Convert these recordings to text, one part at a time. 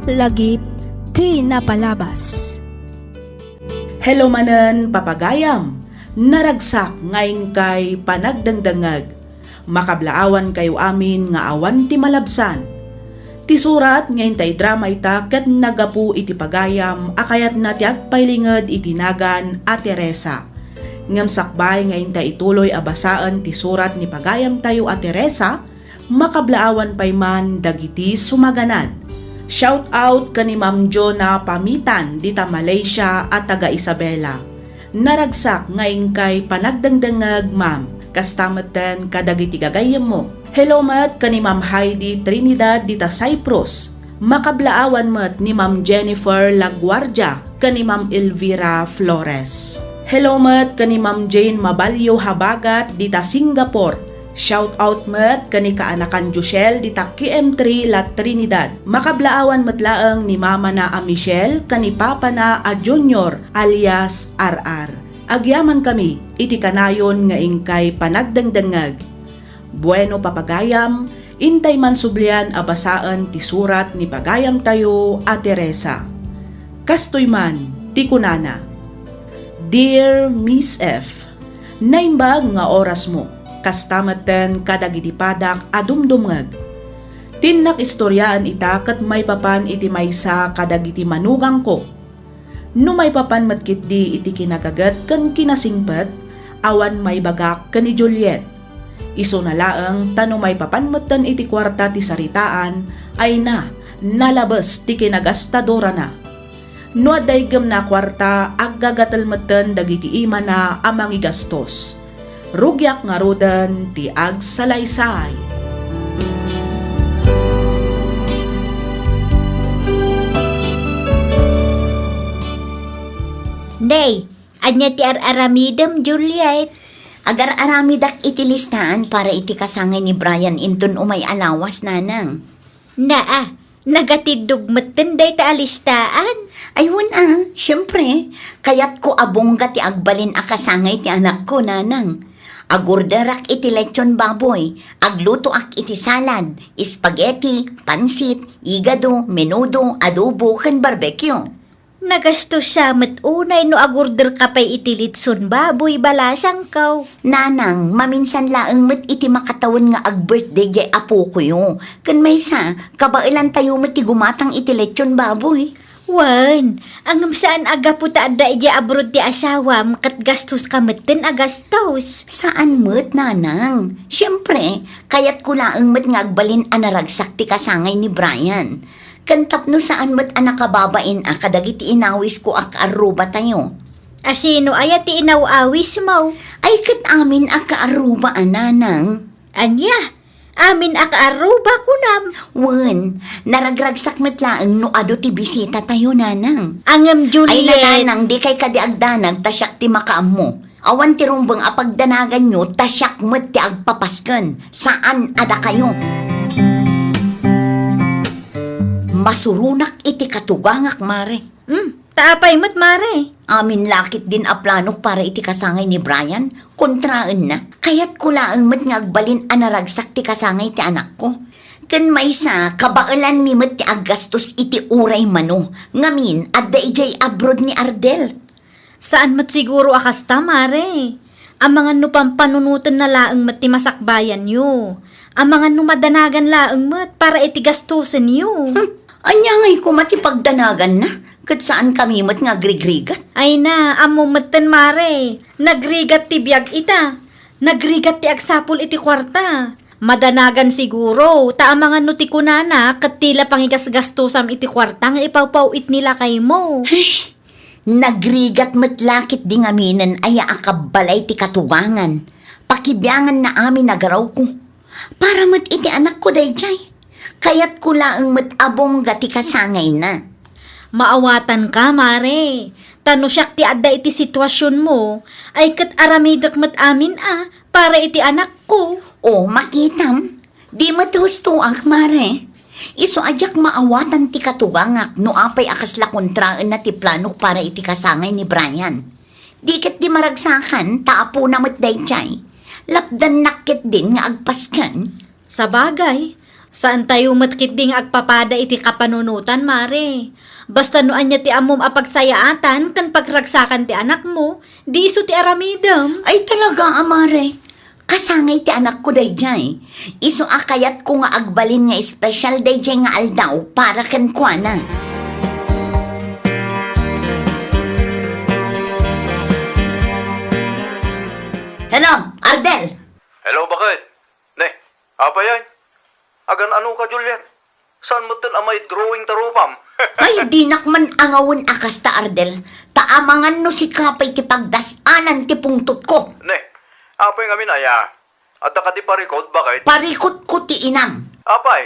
lagip ti napalabas. Hello manen papagayam, naragsak ngayon kay panagdangdangag, makablaawan kayo amin nga awan ti malabsan. Ti surat ngayon tay drama ita ket nagapu iti pagayam akayat na ti agpailinged itinagan a Teresa. Ngem sakbay ngayon tay ituloy abasaan ti surat ni pagayam tayo a Teresa, makablaawan pay man dagiti sumaganad. Shout out kani Ma'am Jonah Pamitan dita Malaysia at taga Isabela. Naragsak ngayon kay panagdangdangag ma'am, kastameten kadagiti gagayem mo. Hello mat kani Ma'am Heidi Trinidad dita Cyprus. Makablaawan mat ni Ma'am Jennifer Laguardia kani Ma'am Elvira Flores. Hello mat kani Ma'am Jane Mabalyo Habagat dita Singapore. Shout out mat kani kaanakan Joshel dita KM3 La Trinidad. Makablaawan matlaang ni mama na a Michelle kani papa na a Junior alias RR. Agyaman kami iti kanayon nga ingkay panagdangdangag. Bueno papagayam, intay man sublian abasaan ti surat ni pagayam tayo a Teresa. Kastoy man ti kunana. Dear Miss F, naimbag nga oras mo. Kastameten kadagiti padak adumdumngag. Tinnak istoryaan ita ket may papan iti maysa kadagiti manugang ko. No may papan matkitdi iti kinagagat ken kinasingpet, awan may bagak ken ni Juliet. Isu na laeng tano may papan metten iti kwarta ti saritaan ay nalabes ti kinagastadora na. No adaygem na kwarta aggagatel metten dagiti ima na amangi gastos. Rugyak nga rodan ti agsalaysay. Day, anya ti aramidem Juliet. Agar aramidak iti listahan para iti kasangay ni Brian inton umay alawas nanang. Nagatidog metten day ta alistaan. Aywan syempre, kayat ko abongga ti agbalin a kasangay ti anak ko nanang. Agurderak iti lechon baboy, agluto ak iti salad, spaghetti, pansit, igado, menudo, adobo, ken barbecue. Nagastos siya unay no agurder ka pay iti litson baboy balasang kaw. Nanang, maminsan laeng met iti makatawan nga ag-birthday jay apo ko yo. Ken maysa, kabailan tayo met ti gumatang iti lechon baboy. Wan, angam saan aga po ta adda ija abroad ti asawam kat gastos ka metten agastos. Saan met, nanang? Siyempre, kayat ko laeng met nga agbalin anaragsak ti kasangay ni Brian. Kantap no saan met anakababain kadagiti inawis ko aruba tayo. Asino aya ti inawawis mo? Ay kat amin aruba nanang. Anya? Amin aruba ko nam. Wen, naragragsak met laeng no ado ti bisita tayo nanang. Angam Juliet. Ay nanang, di kay kadiagdanag tasyak ti makaam mo. Awan ti rumbang apagdanagan nyo, tasyak met ti agpapasken. Saan ada kayo? Masurunak iti katugangak, mare. Taapay mo't mare. Amin lakit din a plano para iti kasangay ni Brian. Kontraan na. Kayat ko laeng met nga agbalin anaragsak ti kasangay ti anak ko. Ken maysa, kabailan mi met ti aggastos iti uray mano. Ngamin, adda ijay abroad ni Ardel. Saan mat siguro akasta mare? Ang mga nupampanunutan na laeng mat ti masakbayan nyo. Ang mga numadanagan laeng mat para iti gastusan nyo. Anya ngay ko matipagdanagan na. Kat saan kami mat nga grigrigat? Ay na, amo matan mare. Nagrigat ti biyag ita. Nagrigat ti agsapol iti kwarta. Madanagan siguro, ta ang mga nutikunana, kat tila pangigas-gastusam iti kwarta nga ipawpawit nila kay mo. Nagrigat matlakit di ngaminan ay akabalay ti katuwangan. Pakibiyangan na amin nagaraw ko. Para mat iti anak ko dayjay. Kayat ko laeng mat abong gati kasangay na. Maawatan ka, mare. Tano siyak ti adda iti sitwasyon mo, ay kat aramidak mat amin para iti anak ko. O, makitam. Di matusto mare. Iso ajak maawatan ti katugangak no apay akasla kontraan na ti plano para iti kasangay ni Brian. Dikit di maragsakan, taapo na mat dayjay. Lapdan nakit din nga agpaskan. Sa bagay, Saan tayo matkit ding agpapada iti kapanunutan, Mare? Basta noan niya ti amom apagsayaatan kan pagragsakan ti anak mo, di iso ti aramidam. Ay talaga, amare. Kasangay ti anak ko dayjay. Iso akayat ko nga agbalin nga special dayjay nga aldaw para ken kuana. Hello, Ardel. Hello, bakit? Ne, apa yan? Agan ano ka, Juliet? Saan mo amay drawing tarupam? Ay, di nakman angawon akas ta, Ardel. Taamangan no si kapay ti pagdasanan ti pungtot ko. Ne, apay nga minaya. At ka di parikot, bakit? Parikot ko ti inam. Apay,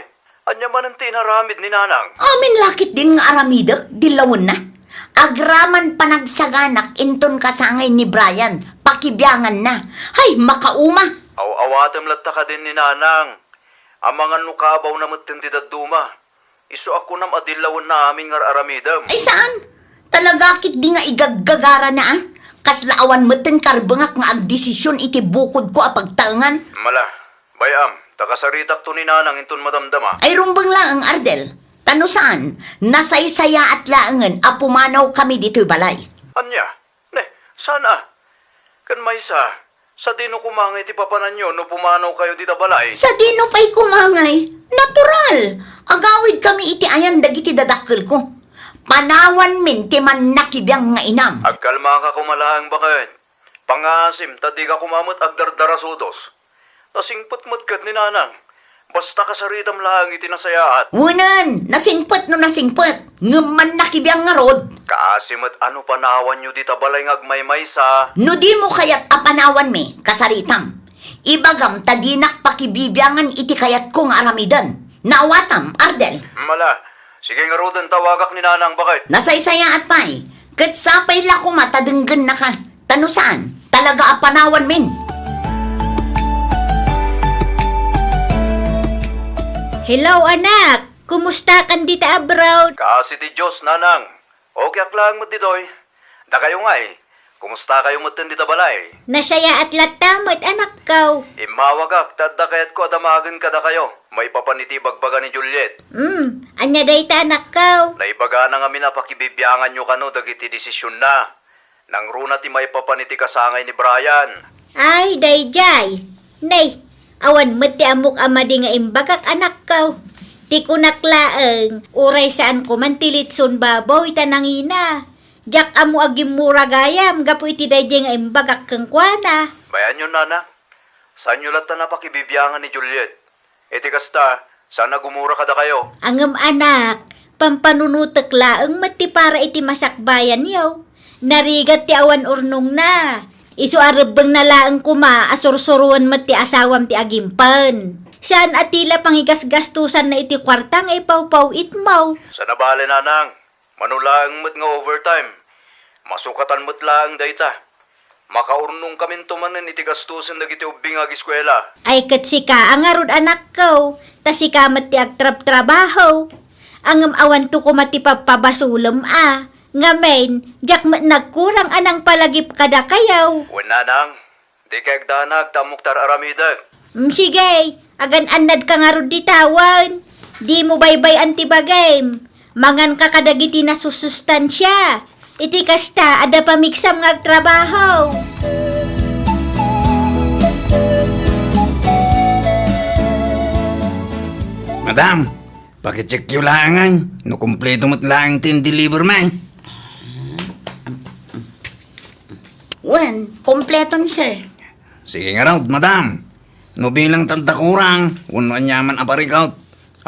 anya man ang tinaramid ni Nanang. Amin lakit din nga aramidak, dilawon na. Agraman panagsaganak inton kasangay ni Brian, pakibiyangan na. Hay, makauma. Awatem latta ka din ni Nanang. Amangan nukabaw na mutin ti daduma. Iso ako nam adilawan na amin nga aramidam. Ay saan? Talaga kit di nga igaggagara na ah. Kaslaawan mutin karbengak nga agdesisyon iti bukod ko apagtangan. Mala, bayam, takasaritak to ni Nanang inton madamdama. Ay rumbang lang ang Ardel. Tano saan? Nasaysaya at laangan apumanaw kami dito'y balay. Anya? Ne, sana? Kan maysa, sa dino kumangay ti papanan nyo no pumanaw kayo dita balay. Sa dino pa'y kumangay? Natural! Agawid kami iti ayan dagiti dadakkel ko. Panawan min ti man nakibiyang nga inam. Agkalma ka kumalaang bakit? Pangasim, tadi ka kumamot agdardarasudos. Nasingput-mut kat ni Nanang. Basta kasaritam lang itinasayaat. Wunan! Nasingpet no nasingpet. Ngaman nakibiyang nga rod. Kaasimat ano panawan nyo dita balay ngagmaymay sa... No di mo kayat apanawan mi, kasaritam. Ibagam tadinak pakibibiyangan iti kayat kong aramidan. Naawatam, Ardel. Mala, sige nga rodan tawagak ni Nanang bakit? Nasaysaya at pa'y. Kat sapay lako matadenggan na ka. Tano saan? Talaga apanawan min. Hello, anak! Kumusta kan dita abroad? Kasi ti Diyos, Nanang. Okay aklang mo ditoy. Da kayo nga eh. Kumusta kayo mo dita balay? Nasaya at latamot, anak ko. Imawagak, tadakayat ko adamagan kada kayo. May papaniti bagbaga ni Juliet. Anya dayta, anak ko. Naibaga na nga minapakibibyangan nyo kano dagiti desisyon na. Nang runa ti may papaniti kasangay ni Brian. Ay, dayjay. Nay, awan mo ti amok amadi nga imbagak, anak ko. Ti kunaklaeng, uray saan ko mantilitson baboy tanangina. Jak amo agimura gayam, gapu iti dayjay nga imbagak kang kuana. Bayan yun, Nana. Saan nyo lata napakibibyangan ni Juliet? Iti kasta, sana gumura kada kayo. Angam anak, pampanunutek laeng mati para iti masakbayan yaw. Narigat ti awan urnong na. Isu arebeng na laeng kuma asursuruan mati asawam ti agimpan. Saan atila pangigas-gastusan na iti kwartang ay pawpaw itmaw. Sana bale, Nanang. Manulaang mo't nga overtime. Masukatan mo't laang dayta. Makaurnong kamin tumanan iti gastusin nagiti ubing ag eskwela. Ay kat sika ang arod anak ko. Ta sika mati agtrab-trabaho. Angam awan to ko mati papabasulam Ngamen, jak nagkurang anang palagip kada kayaw. Wen, Nanang. Di kayag danag tamuktar aramidag. Sige, agan anad ka nga rod ditawan. Di mo baybay antibagay. Mangan ka kadagiti na susustansya. Iti kasta, ada pamiksam nga trabaho. Madam, pakicheck yung langan. No kumpleto mo't lang tin-deliver man. Wen, kompleton sir. Sige nga raw, madam. No bilang tantakurang, unuan yaman aparikaut.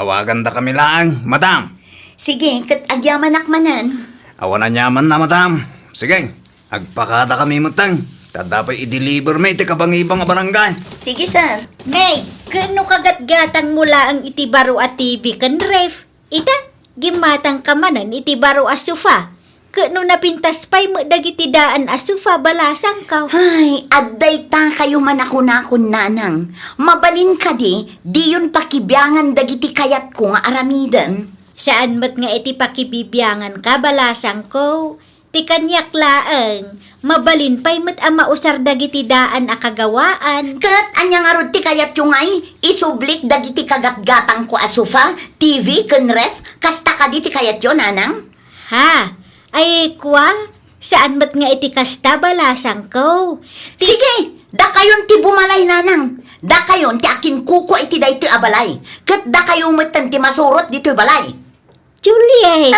Awagan da kami lang, madam. Sige, kat agyaman akmanan. Awanan yaman na, madam. Sige, agpakada kami mutang. Tadapay i-deliver may tikabang-ibang barangay. Sige sir. Nay, kano kagat-gatang mula ang itibaro at TV kan ref? Ita, gimatang kamanan itibaro a sofa. Kano napintas pa'y dagiti daan a sofa balasang ka. Ay, adday ta kayo man ako na akong nanang. Mabalin ka di yun pakibyangan dagiti kayat ko nga aramidan. Saan mat nga iti pakibibiyangan ka balasang ko? Ti kanyak laeng, mabalin pa'y mat ang mausar dagiti daan a kagawaan. Kat anyang arod ti kayat yungay, isublik dagiti kagatgatang ko asufa, TV, ken ref, kasta ka di ti kayat yun, anang? Ha? Ay, kwa? Saan mat nga iti kasta balasang ko? Sige, da kayon ti bumalay, nanang. Da kayon ti akin kuko iti daytoy abalay. Kat da kayon matan ti masurot dito'y balay. Juliet!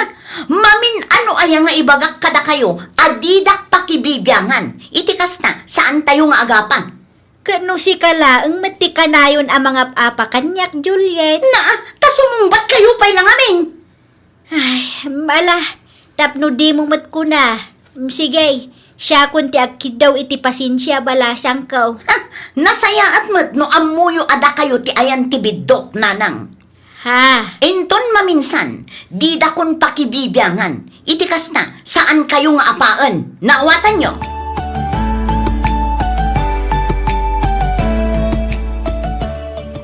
Mamin ano aya nga ibagak kada kayo, adidak pakibibyangan. Iti kasta, saan tayo nga agapan? Kano si kalaeng mati kanayon ang mga apakanyak, Juliet? Na, ta sumumbat kayo pa'y lang amin. Ay, mala, tapno di mo mat ko na. Sige, siya kunti agkid daw iti pasensya balasang ko. Nasaya at mat no amuyo ada kayo ti ayan ti bidot, nanang. Ha? Inton maminsan, di da kon pakibibyangan. Iti kasta, saan kayo nga apaan? Naawatan nyo?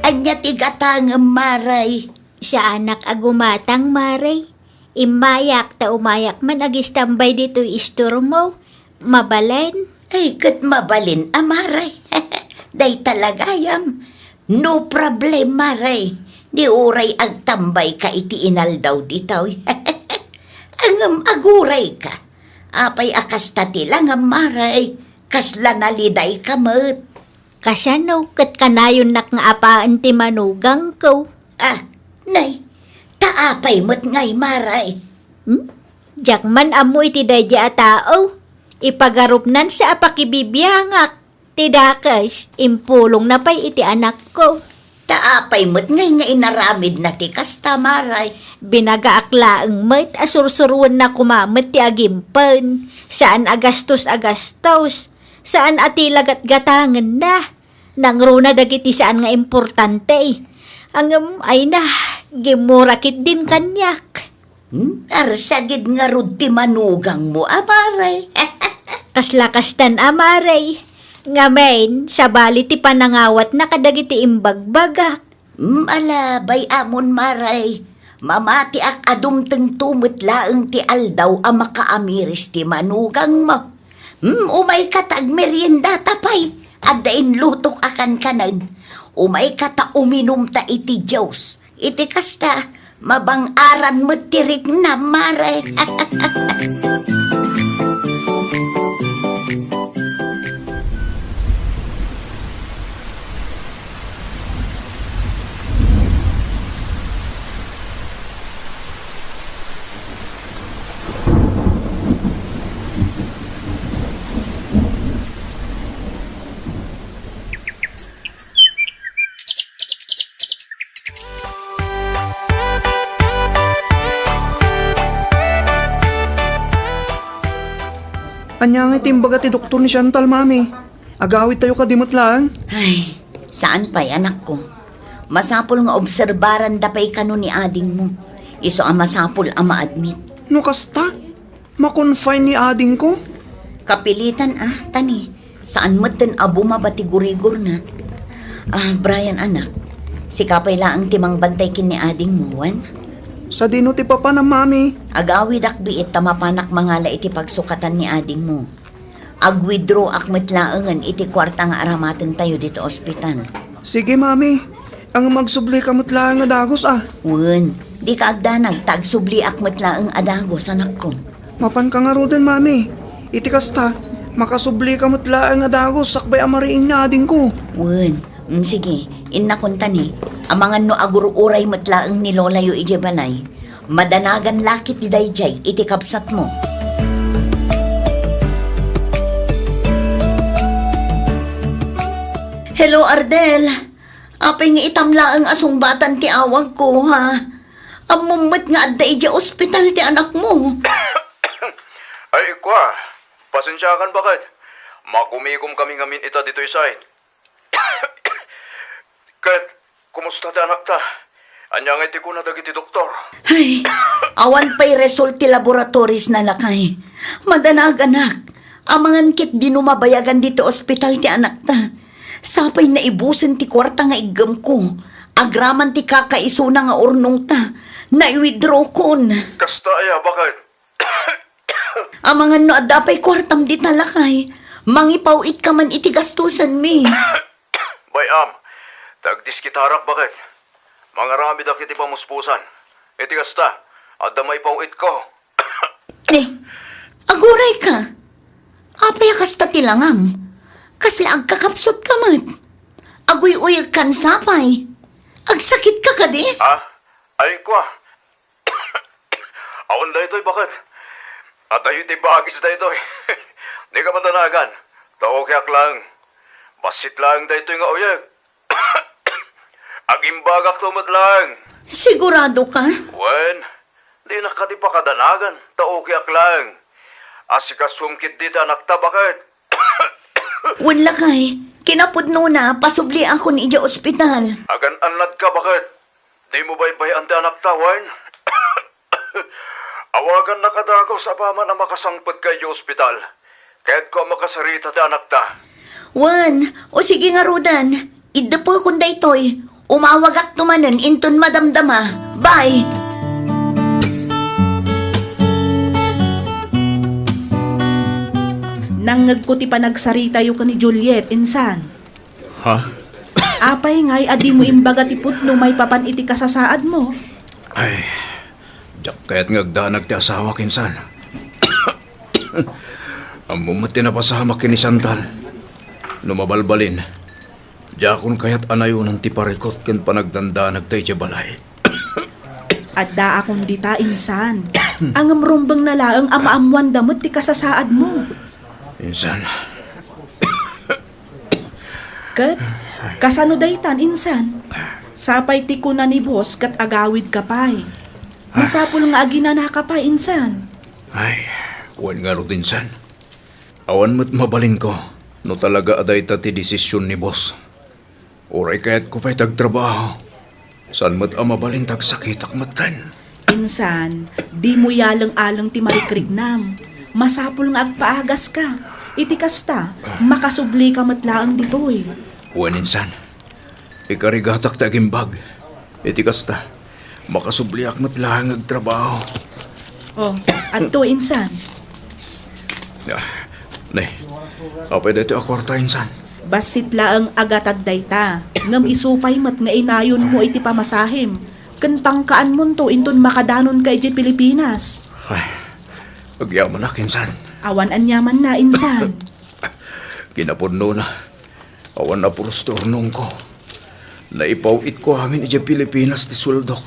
Anya ti gatang maray. Siya anak agumatang maray. Imayak ta umayak man agistambay dito istor mo. Mabalen. Ay, kat mabalin, amaray. Day talagayam. No problem, maray. Di uray agtambay ka iti inal daw ditaw. Angam aguray ka. Apay akas tati lang maray. Kasla naliday ka mat. Kasano kat kanayon nak nga apaan ti manugang ko. Ah, nay. Taapay mat ngay maray. Jak man amo iti dadya a tao. Ipagarupnan sa apakibibiyangak. Tidakas, impulong na pa'y iti anak ko. Taapay mat ngay nga inaramid na ti kasta maray. Binagaaklaang met asursuruan na kumamet ti agimpen. Saan agastos-agastos. Saan atilagat gatangan na. Nangruna dagiti saan nga importante. Ang ay na, gimurakit din kanyak. Arsagid nga rod ti manugang mo, amaray. Kaslakastan amaray. Ngamen, sa bali ti panangawat na kadagiti imbagbagak. Alabay amon maray. Mamati ak adumteng tumut laeng ti aldaw a makaamiris ti manugang mo. Umay katag merienda tapay. Adain lutok akan kanan. Umay kata uminom ta iti Diyos. Iti kasta, mabang-aran mo tirik na maray. Anya nga timbaga ti doktor ni Chantal, mami. Agawit tayo kadimot lang. Ay, saan pa'y anak ko? Masapul nga obserbaran da pa'y kano ni ading mo. Iso ang masapul ang ma-admit. No kasta? Makonfine ni ading ko? Kapilitan tani. Saan mo ten abo mabatigurigur na? Brian anak, si kapay laang timang bantay kin ni ading mo, wan? Sa dino ti papa na, mami. Agawid akbiit tamapanak mangala iti pagsukatan ni ading mo. Agwidro akmetlaangan iti kwarta nga aramaten tayo dito ospital. Sige, mami. Ang magsubli kamot lang nga dagos, Wen, di ka agdanag tagsubli akmetlaang adagos anak ko. Mapan ka nga roden, mami. Iti kasta, makasubli kamot lang nga dagos, sakbay amariing na ading ko. Wen, sige, inakunta ni. Amangan no agururay matlaang ni Lola yu ijebalay. Madanagan lakit di dayjay iti kapsat mo. Hello, Ardel. Apay nga itamla ang asumbatan ti awag ko, ha? Amumot nga adda ija ospital ti anak mo. Ay, kwa. Pasensyakan bakit? Makumigom kami ngamin ita dito isay. Kat, kumusta ti anak ta? Anya nga iti ko na dagiti doktor. Ay, awan pa'y result ti laboratories na lakay. Madanag anak. Amangan kit di numabayagan dito ospital ti anak ta. Sapay na ibusen ti kwarta nga igam ko. Agraman ti kakaisuna nga urnong ta. Na i-withdraw kon. Kasta aya, bakit? Amangan no adapay kwartam di talakay. Mangipawit ka man iti gastusan mi. Bayam, tagdiskitarak bakit? Mga rami da kiti pamuspusan. Iti kasta, adda may pauit ko. Aguray ka. Apay kasta tilangam. Kasla agkakapsot ka mat. Aguy-uyag kan sapay. Agsakit ka kadi. Ha? Ay kwa. Awan da ito'y bakit? At ayo iti bagis da ito'y. Di ka mandanagan. Tao kayak lang. Basit lang da ito'y nga uyag. Agimbagak tumot lang. Sigurado ka? Wen, di na ka di pa kadanagan. Tao kayak lang. Asika sumkit di ta nakta bakit? Wala kay. Kinapudno na, pasubli ako ni iya ospital. Agan anlad ka bakit? Di mo baybayan ti anak tawan? Awagan na kadako sa pama na makasangpot kayo ospital. Kaya't ko makasarita ti anak ta. Wan, o sige nga Rodan. Idda po akong daytoy. Umawagak tumanan inton madamdama. Bye! Nangag ko ti panagsarita yu ka ni Juliet, insan. Ha? Apay ngay, adi mo imbaga ti putno may papan iti kasasaad mo. Ay, diyak kaya't ngagdanag ti asawa kinsan. Ang mumat tinapasamak kini Santal. Numabalbalin. Diyakon kaya't anayunan ti parikot ken panagdandanag tayo ti balay. At da akong dita, insan. Ang amrumbang nalaang amaamwan damot ti kasasaad mo. Insan, Kat, kasano daytan, insan? Sapay ti ko na ni boss kat agawid ka pa'y. Masapul nga aginana ka pa, insan. ay, wan nga rin insan. Awan mo't mabalin ko, no talaga aday ta ti desisyon ni boss. Oray kaya't ko pa'y tagtrabaho. San mo't amabalin tagsakitak matan. Insan, di mo yalang-alang ti marikrignam. Masapul nga agpaagas ka. Iti kasta, makasubli ka matlaang ditoy. Wan insan, ikarigatak ta agimbag. Iti kasta, makasubliak matlaang agtrabaho. Oh, adto, insan. Nay, apay dito akwarta insan. Basit laang agatad dayta. Ngam isupay mat nga inayon mo iti pamasahim. Kentangkaan mo to inton makadanon ka iti Pilipinas. Ay, agyaman na kinsan. Awan anyaman na, insan. Kinapuno na. Awan na puros turnong ko. Naipawit ko amin iti Pilipinas ti suldok.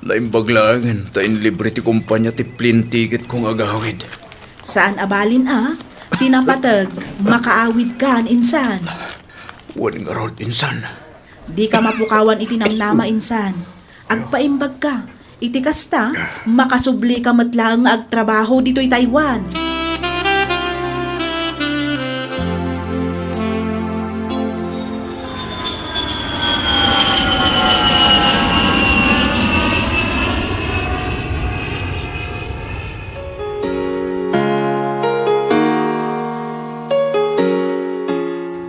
Naimbaglangan tayin libre ti kumpanya ti plane ticket kong agawid. Saan abalin Tinapatag, makaawid kan, insan. Wan nga rod insan. Di ka mapukawan iti namnama, insan. Agpaimbag ka. Iti kasta, makasubli ka matlang nga agtrabaho dito'y Taiwan.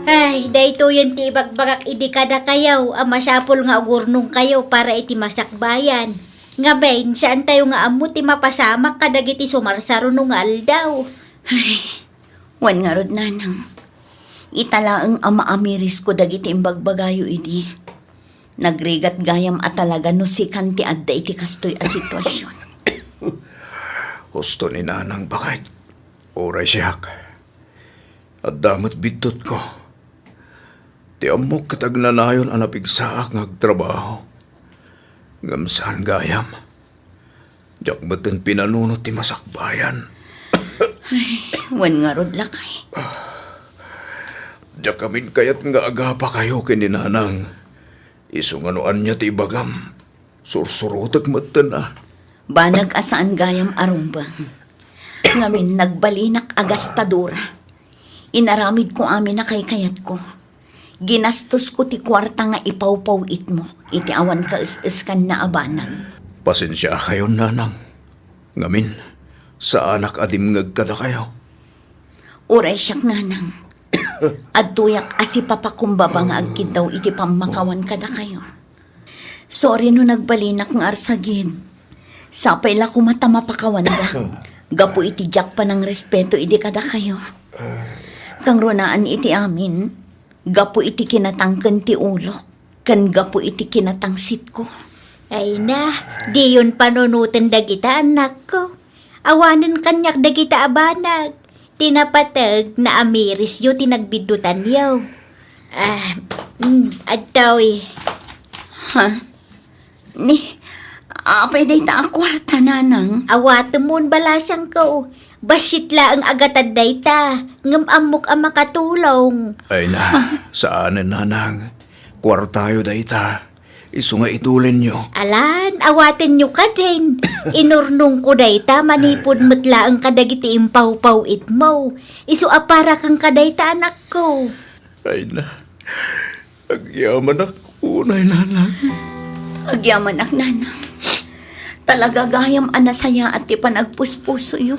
Ay, dayto yan ti bagbagak idikada kayaw, masapol nga agurnong kayo para iti masakbayan. Nga bain, saan tayo nga amo ti mapasamak kadagiti sumarsaro nung aldaw. Wan nga rod nanang. Italaang amaamiris ko dagiti imbagbagayo iti. Nagrigat gayam at talaga no si kanti adda iti kastoy a sitwasyon. Gusto ni nanang bakit? Oray siyak. At damat bitot ko. Ti amok katagnanayon ang napigsaak ngagtrabaho. Ngamsaan gayam. Diyak batin pinanunot ti masakbayan. Wan nga rod lakay. Diyak kamin kayat nga agapa kayo kininanang. Isunganuan niya ti ibagam. Sursurutag matan na. Banag asaan gayam arumbang. Ngamin nagbalinak agastadura. Inaramid ko amin na kay kayat ko. Ginastos ko ti kwarta nga ipawpawit mo. Iti awan ka is-iskan na abanag. Pasensya kayo, nanang. Ngamin, sa anak adim ngagkada kayo. Uray siyak nanang. At tuyak asi papakumbaba nga agkid daw iti pamakawan kada kayo. Sorry no nagbalinak nga arsagid. Sapay la kumata mapakawan da. Gapo iti jak pa ng respeto iti kada kayo. Kang runaan iti amin, gapo iti kinatangken ti ulo, kan gapo iti kinatangsit ko. Ay na, di yun panunutin dagita anak ko. Awanan kanyak dagita abanag. Tinapatag na amiris yo tinagbidutan yaw. Adtaw eh. Ha? Apay day ta akwarta nanang. Awata mo balasang ko. Basit la ang agatad day ta. Ngam amok ang makatulong. Ay na, saanin nanang? Kwartayo dayta. Isu nga itulin nyo. Alan, awatin nyo ka din. Inurnong ko day ta, manipod matla ang kadagiti impaw-paw it mo. Isu apara kang kaday ta anak ko. Ay na, agyaman ako, nanang. Agyaman ak nanang. Talaga gayam anasaya at ti panagpuspuso yun.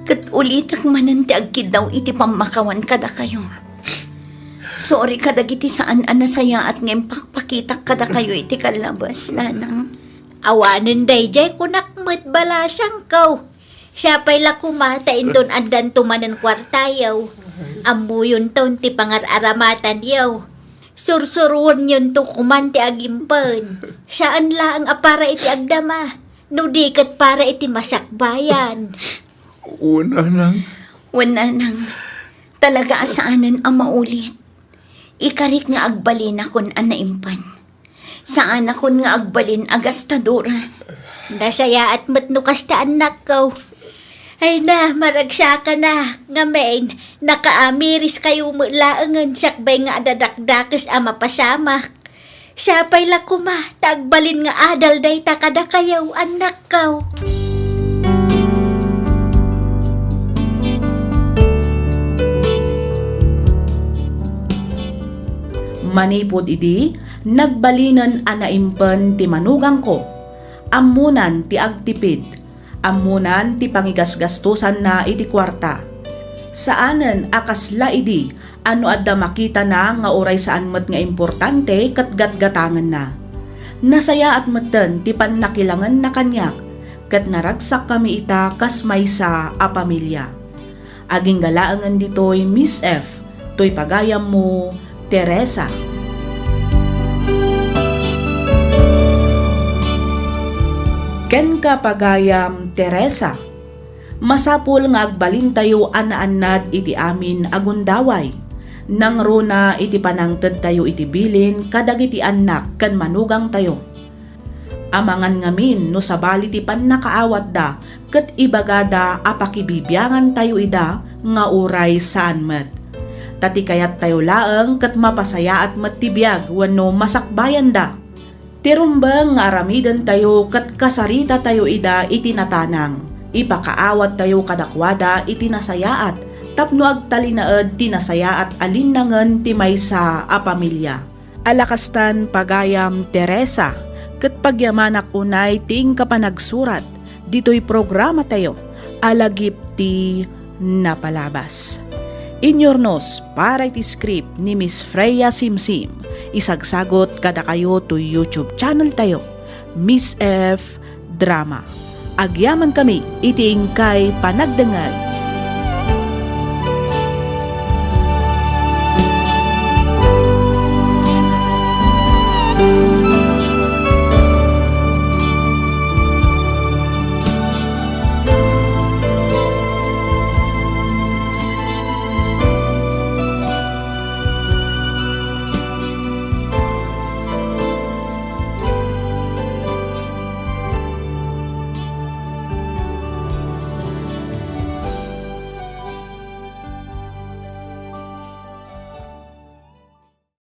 Kat ulitak mananti agkid daw iti pamakawan kada kayo. Sorry kadagiti saan anasaya at ngayon pakpakitak kada kayo iti kalabas, nanang. Awanan day jay kunakmat balasang ko. Siya pa'y lakumata indon andan tumanan kwartayaw. Amu yun taon ti pangar-aramatan yaw. Sursuruan yun to kumanti agimpan. Saan la ang apara iti agdama. Nudikat para iti masakbayan. Una nang. Wala nang. Talaga asaanan ang maulit. Ikarik nga agbalin akon anaimpan. Saan akon nga agbalin agastadora. Nasaya at matnukas ta anak ko. Ay na, maragsa ka na. Ngamen, nakaamiris kayo laangan sakbay nga adadakdakes ama pasamak. Sapay lakuma, tagbalin nga adal day takada kayaw anak ko. Manipod idi, nagbalinan anaimpen ti manugang ko. Amunan ti agtipid. Amunan ti pangigasgastusan na iti kwarta. Saanen akasla idi, ano adda makita na nga oray saan met nga importante kat gatgatangan na. Nasaya at meten ti pannakilangan na kanyak, kat naragsak kami ita kas maysa a pamilya. Aging galaangan ditoy Miss F, toy pagayam mo, Teresa. Ken ka pagayam, Teresa. Masapul nga agbalin tayo anaanad iti amin agundaway. Nang runa iti panangted tayo iti bilin kadagiti anak ken manugang tayo. Amangan ngamin no sabali ti pannakaawat da ket ibagada apakibibyangan tayo ida nga uray saan met. Tati kayat tayo laeng ket mapasaya at matibiyag wenno masakbayan da. Tirumbang nga aramidan tayo ket kasarita tayo ida iti natanang. Ipakaawat tayo kadakwada iti nasayaat tapno agtalinaed ti nasayaat alinnangen ti maysa a pamilya. Alakastan pagayam Teresa ket pagyamanak unay ting kapanagsurat ditoy programa tayo alagip ti napalabas. Inyornos para iti script ni Miss Freya Simsim. Isagsagot kada kayo to YouTube channel tayo, Miss F Drama. Agyaman kami iti ingkay panagdengag.